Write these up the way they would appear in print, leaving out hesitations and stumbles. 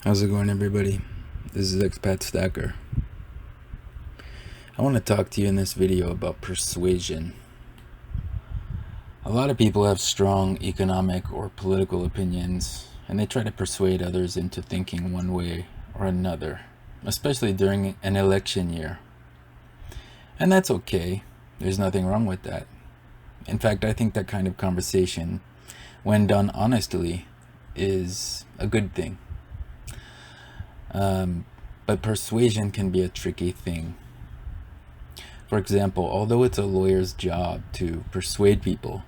How's it going, everybody? This is Expat Stacker. I want to talk to you in this video about persuasion. A lot of people have strong economic or political opinions, and they try to persuade others into thinking one way or another, especially during an election year. And that's okay. There's nothing wrong with that. In fact, I think that kind of conversation, when done honestly, is a good thing. But persuasion can be a tricky thing. For example, although it's a lawyer's job to persuade people,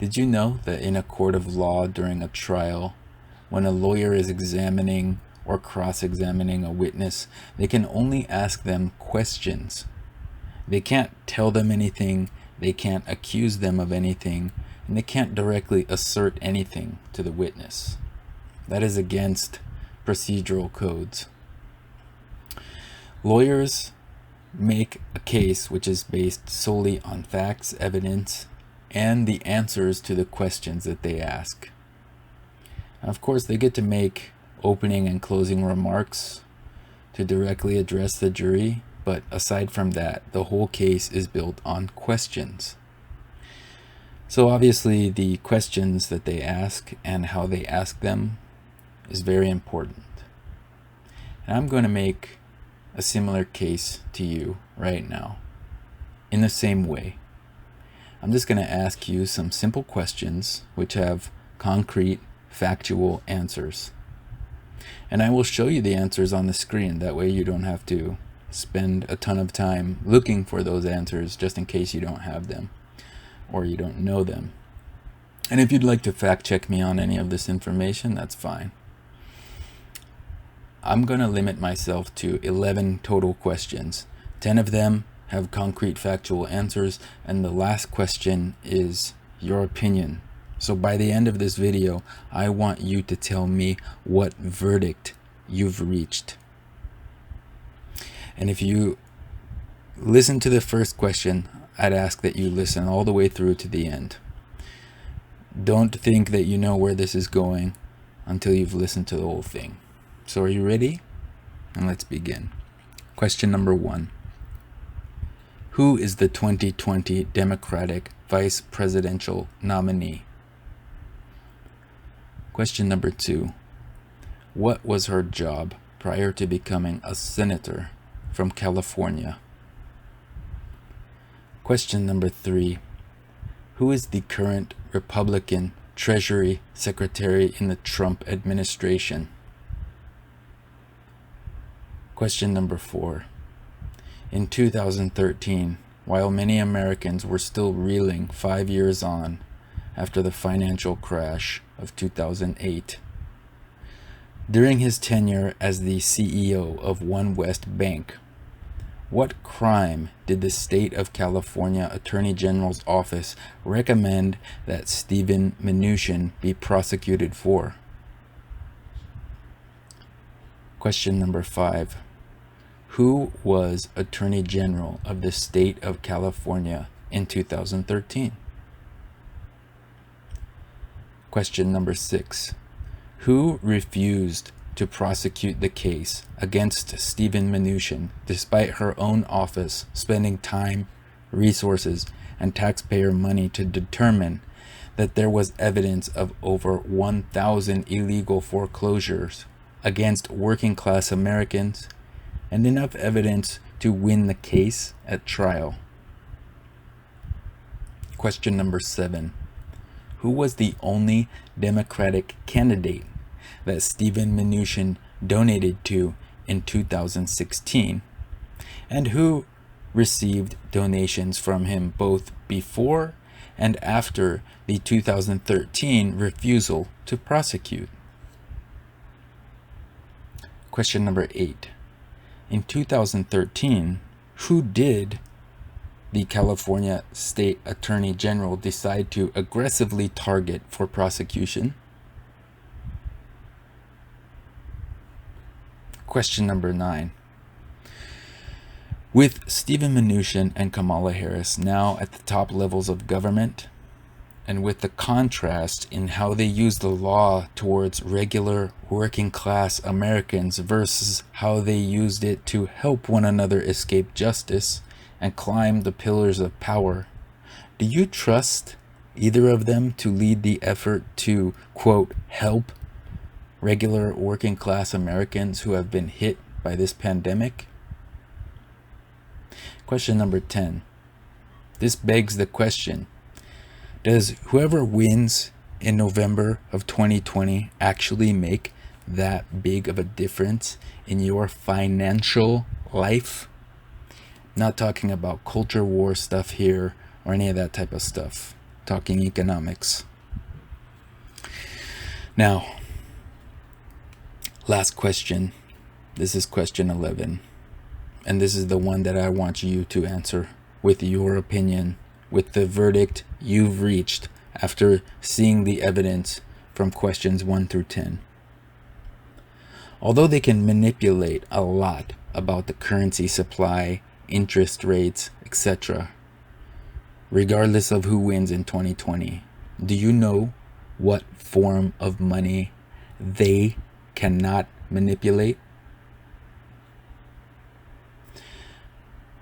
did you know that in a court of law during a trial, when a lawyer is examining or cross-examining a witness, they can only ask them questions. They can't tell them anything, they can't accuse them of anything, and they can't directly assert anything to the witness. That is against procedural codes. Lawyers make a case which is based solely on facts, evidence, and the answers to the questions that they ask. Of course, they get to make opening and closing remarks to directly address the jury, but aside from that, the whole case is built on questions. So obviously, the questions that they ask and how they ask them is very important. And I'm going to make a similar case to you right now in the same way. I'm just going to ask you some simple questions which have concrete, factual answers. And I will show you the answers on the screen. That way you don't have to spend a ton of time looking for those answers just in case you don't have them or you don't know them. And if you'd like to fact check me on any of this information, that's fine. I'm going to limit myself to 11 total questions. 10 of them have concrete factual answers, and the last question is your opinion. So by the end of this video, I want you to tell me what verdict you've reached. And if you listen to the first question, I'd ask that you listen all the way through to the end. Don't think that you know where this is going until you've listened to the whole thing. So are you ready? And let's begin. Question number 1. Who is the 2020 Democratic Vice Presidential nominee? Question number 2. What was her job prior to becoming a senator from California? Question number 3. Who is the current Republican Treasury Secretary in the Trump administration? Question number 4. In 2013, while many Americans were still reeling 5 years on after the financial crash of 2008, during his tenure as the CEO of One West Bank, what crime did the state of California Attorney General's office recommend that Steven Mnuchin be prosecuted for? Question number 5. Who was Attorney General of the state of California in 2013? Question number 6. Who refused to prosecute the case against Steven Mnuchin despite her own office spending time, resources, and taxpayer money to determine that there was evidence of over 1,000 illegal foreclosures against working-class Americans and enough evidence to win the case at trial? Question number 7. Who was the only Democratic candidate that Steven Mnuchin donated to in 2016? And who received donations from him both before and after the 2013 refusal to prosecute? Question number 8. In 2013, who did the California State Attorney General decide to aggressively target for prosecution? Question number 9. With Steven Mnuchin and Kamala Harris now at the top levels of government, and with the contrast in how they use the law towards regular working class Americans versus how they used it to help one another escape justice and climb the pillars of power, do you trust either of them to lead the effort to, quote, help regular working class Americans who have been hit by this pandemic? Question number 10. This begs the question, does whoever wins in November of 2020 actually make that big of a difference in your financial life? Not talking about culture war stuff here or any of that type of stuff. Talking economics. Now, last question. This is question 11. And this is the one that I want you to answer with your opinion, with the verdict you've reached after seeing the evidence from questions 1 through 10. Although they can manipulate a lot about the currency supply, interest rates, etc., regardless of who wins in 2020, do you know what form of money they cannot manipulate?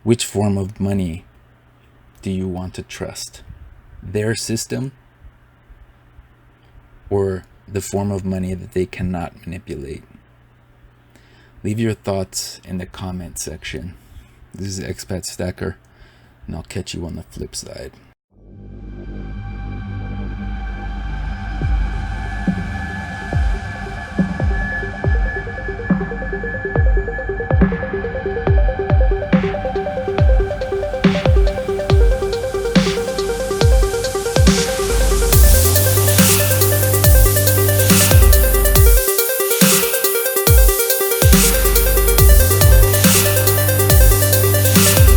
Which form of money do you want to trust? Their system or the form of money that they cannot manipulate? Leave your thoughts in the comment section. This is Expat Stacker, and I'll catch you on the flip side.